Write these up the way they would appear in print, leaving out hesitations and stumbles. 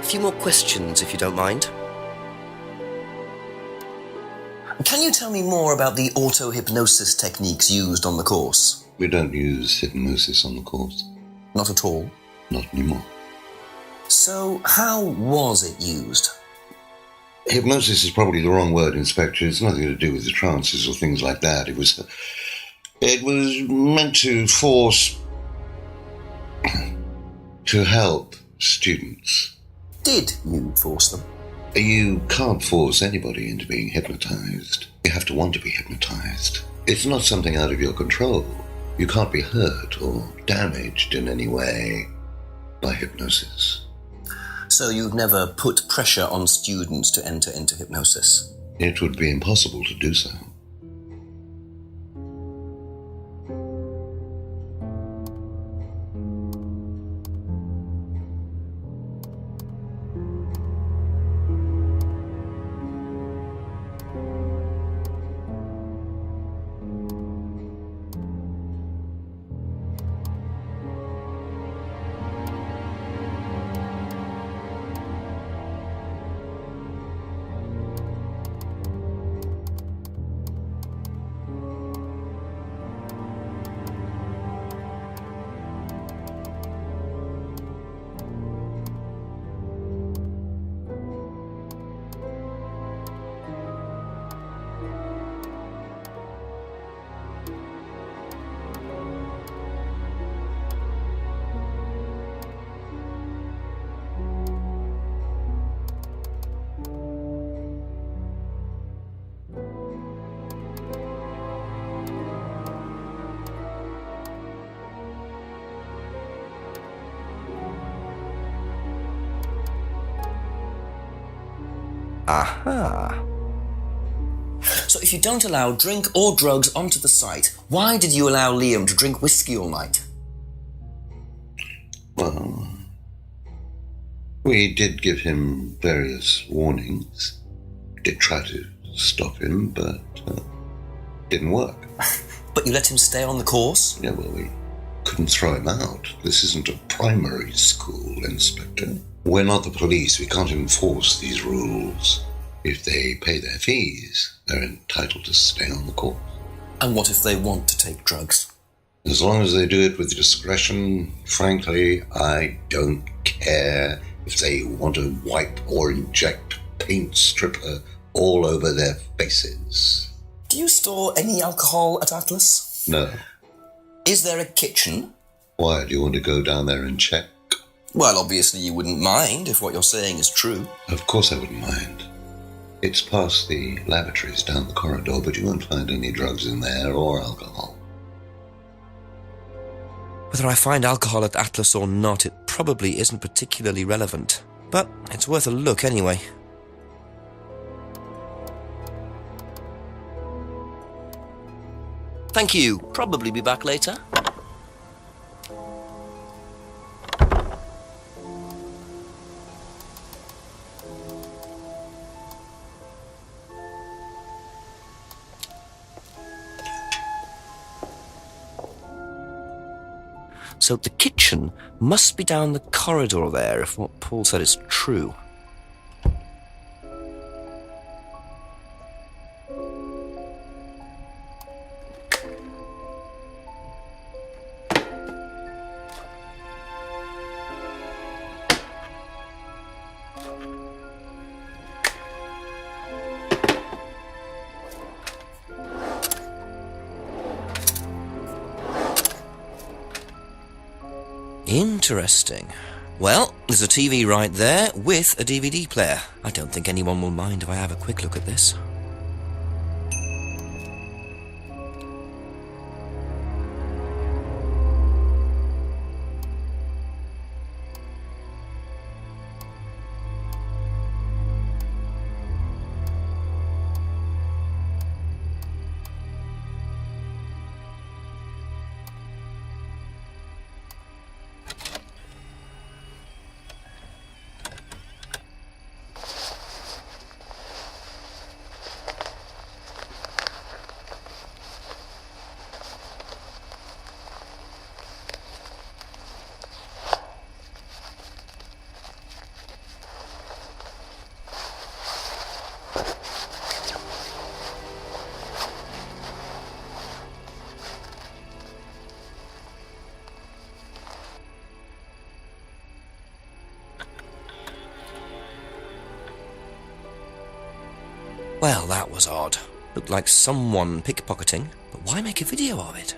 few more questions, if you don't mind. Can you tell me more about the auto-hypnosis techniques used on the course? We don't use hypnosis on the course. Not at all? Not anymore. So, how was it used? Hypnosis is probably the wrong word, Inspector. It's nothing to do with the trances or things like that. It was meant to force... to help students. Did you force them? You can't force anybody into being hypnotized. You have to want to be hypnotized. It's not something out of your control. You can't be hurt or damaged in any way by hypnosis. So you've never put pressure on students to enter into hypnosis? It would be impossible to do so. Aha. So if you don't allow drink or drugs onto the site, why did you allow Liam to drink whiskey all night? Well, we did give him various warnings. Did try to stop him, but didn't work. But you let him stay on the course? Yeah, well, we couldn't throw him out. This isn't a primary school, Inspector. We're not the police. We can't enforce these rules. If they pay their fees, they're entitled to stay on the course. And what if they want to take drugs? As long as they do it with discretion, frankly, I don't care if they want to wipe or inject paint stripper all over their faces. Do you store any alcohol at Atlas? No. Is there a kitchen? Why, do you want to go down there and check? Well, obviously you wouldn't mind if what you're saying is true. Of course I wouldn't mind. It's past the lavatories down the corridor, but you won't find any drugs in there or alcohol. Whether I find alcohol at Atlas or not, it probably isn't particularly relevant. But it's worth a look anyway. Thank you. Probably be back later. So the kitchen must be down the corridor there, if what Paul said is true. Interesting. Well, there's a TV right there with a DVD player. I don't think anyone will mind if I have a quick look at this. Well, that was odd. Looked like someone pickpocketing, but why make a video of it?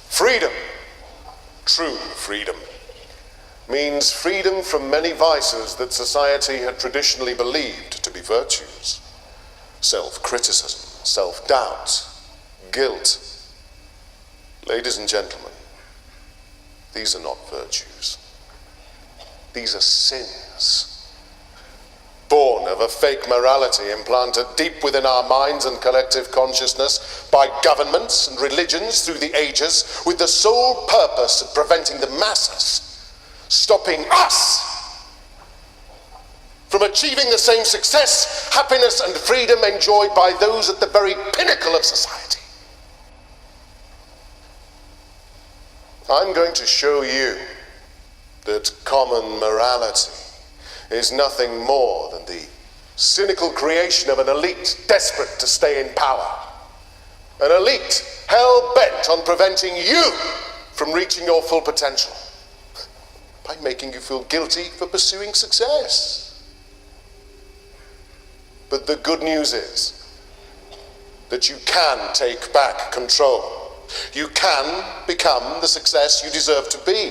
Freedom, true freedom, means freedom from many vices that society had traditionally believed to be virtues. Self-criticism, self-doubt, guilt. Ladies and gentlemen, these are not virtues. These are sins. Born of a fake morality implanted deep within our minds and collective consciousness by governments and religions through the ages, with the sole purpose of preventing the masses, stopping us from achieving the same success, happiness, and freedom enjoyed by those at the very pinnacle of society. I'm going to show you that common morality is nothing more than the cynical creation of an elite desperate to stay in power. An elite hell-bent on preventing you from reaching your full potential by making you feel guilty for pursuing success. But the good news is that you can take back control. You can become the success you deserve to be.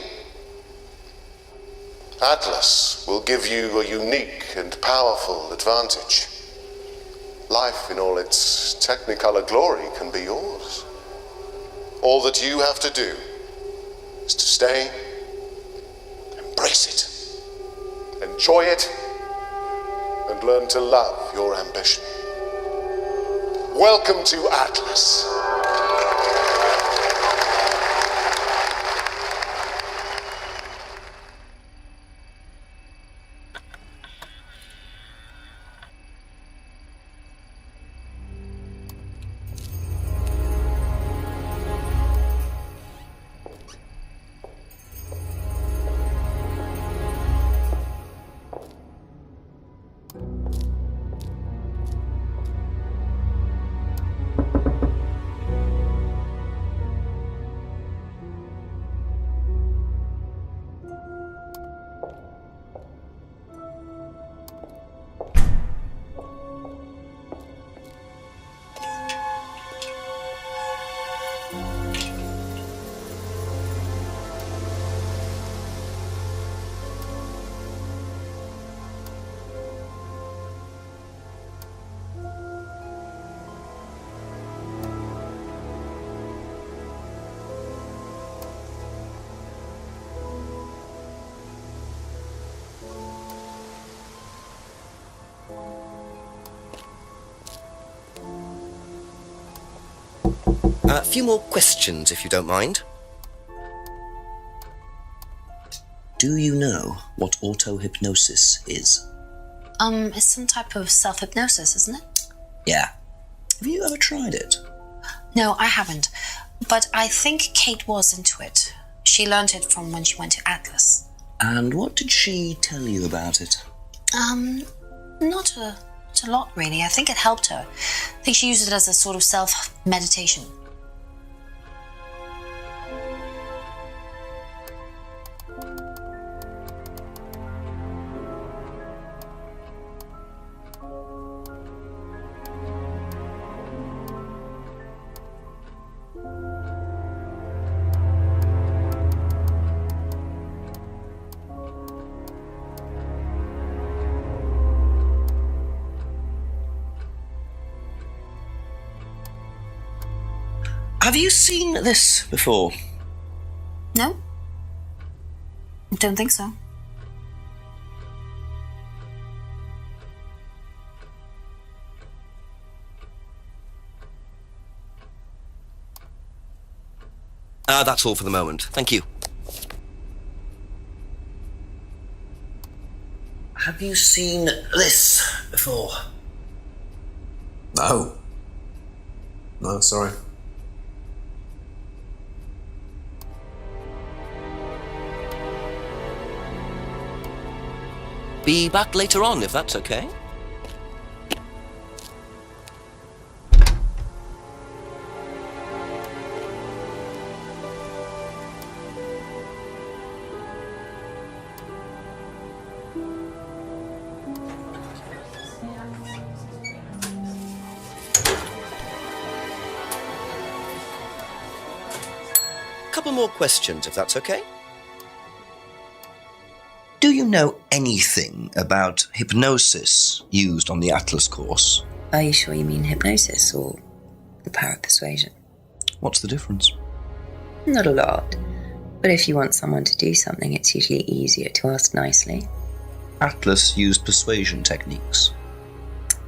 Atlas will give you a unique and powerful advantage. Life in all its technicolor glory can be yours. All that you have to do is to stay, embrace it, enjoy it, and learn to love your ambition. Welcome to Atlas. A few more questions, if you don't mind. Do you know what auto-hypnosis is? It's some type of self-hypnosis, isn't it? Yeah. Have you ever tried it? No, I haven't. But I think Kate was into it. She learned it from when she went to Atlas. And what did she tell you about it? Not a lot, really. I think it helped her. I think she used it as a sort of self-meditation. Have you seen this before? No? Don't think so. That's all for the moment. Thank you. Have you seen this before? No. No, sorry. Be back later on, if that's okay. Couple more questions, if that's okay. Do you know anything about hypnosis used on the Atlas course? Are you sure you mean hypnosis or the power of persuasion? What's the difference? Not a lot. But if you want someone to do something, it's usually easier to ask nicely. Atlas used persuasion techniques.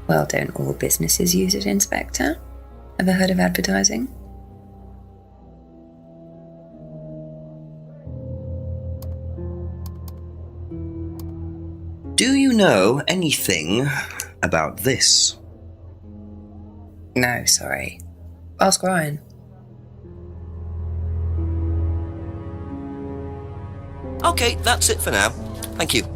Well, don't all businesses use it, Inspector? Ever heard of advertising? Do you know anything about this? No, sorry. Ask Ryan. Okay, that's it for now. Thank you.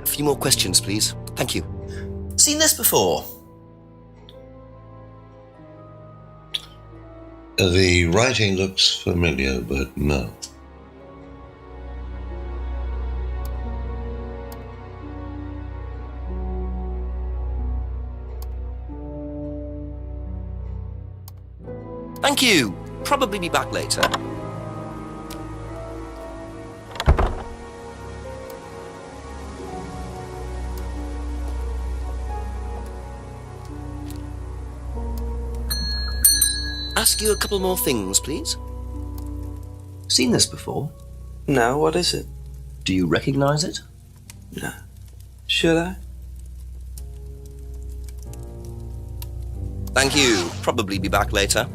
A few more questions, please. Thank you. Seen this before? The writing looks familiar, but no. Thank you. Probably be back later. Ask you a couple more things, please. Seen this before? No, what is it? Do you recognize it? No. Should I? Thank you. Probably be back later.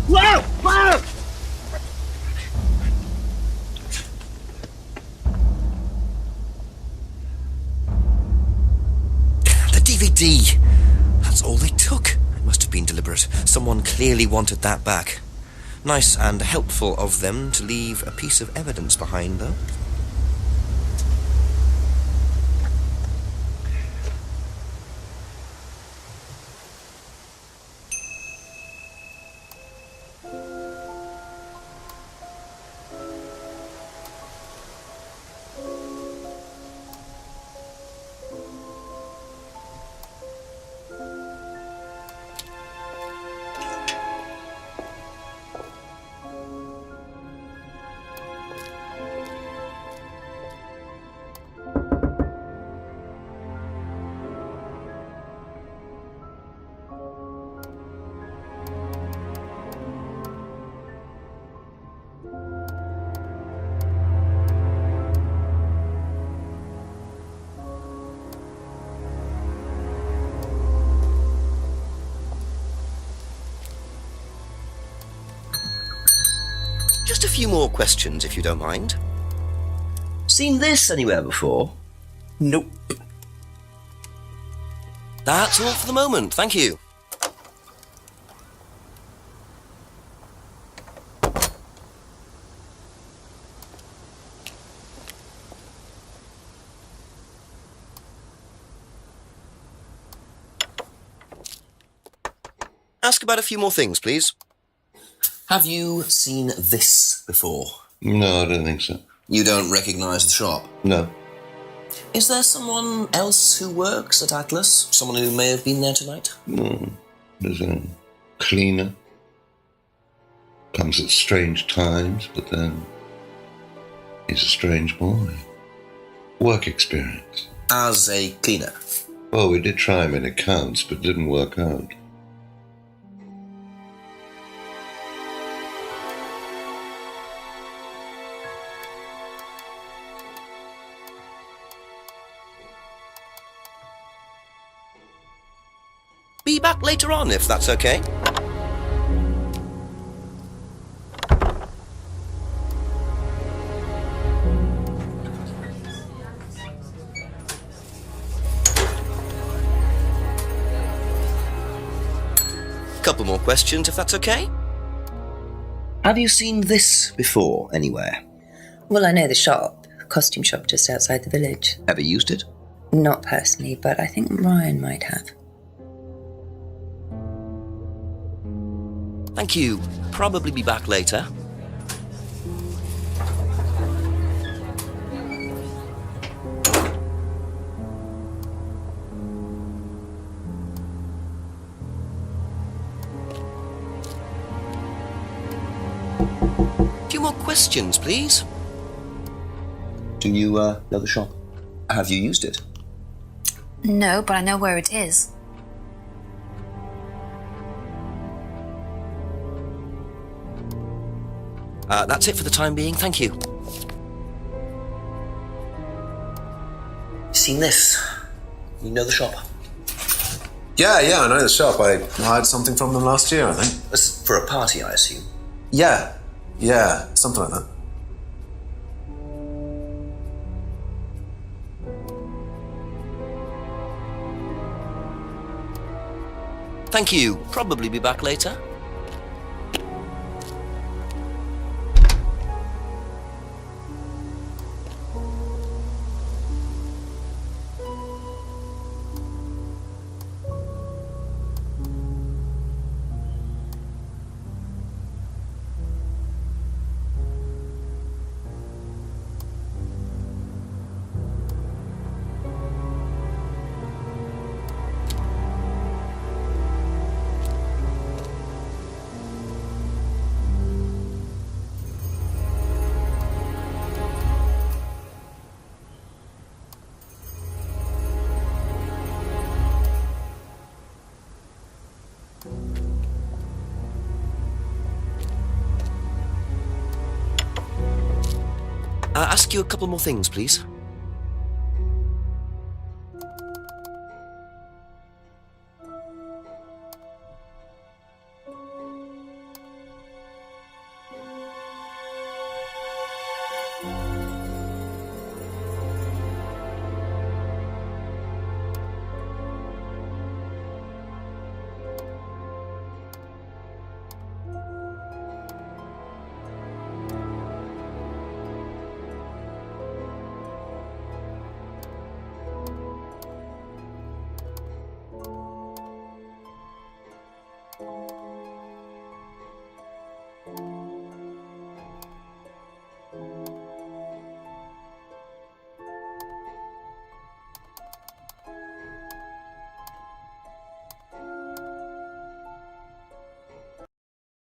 Whoa! Whoa! The DVD! That's all they took. It must have been deliberate. Someone clearly wanted that back. Nice and helpful of them to leave a piece of evidence behind, though. Just a few more questions, if you don't mind. Seen this anywhere before? Nope. That's all for the moment. Thank you. Ask about a few more things, please. Have you seen this before? No, I don't think so. You don't recognise the shop? No. Is there someone else who works at Atlas? Someone who may have been there tonight? No. There's a cleaner. Comes at strange times, but then he's a strange boy. Work experience. As a cleaner? Well, we did try him in accounts, but it didn't work out. Be back later on, if that's okay. Couple more questions, if that's okay. Have you seen this before, anywhere? Well, I know the shop, costume shop just outside the village. Ever used it? Not personally, but I think Ryan might have. Thank you. Probably be back later. Few more questions, please. Do you know the shop? Have you used it? No, but I know where it is. That's it for the time being, thank you. Seen this? You know the shop? Yeah, I know the shop. I hired something from them last year, I think. It's for a party, I assume. Yeah, something like that. Thank you. Probably be back later. Ask you a couple more things, please.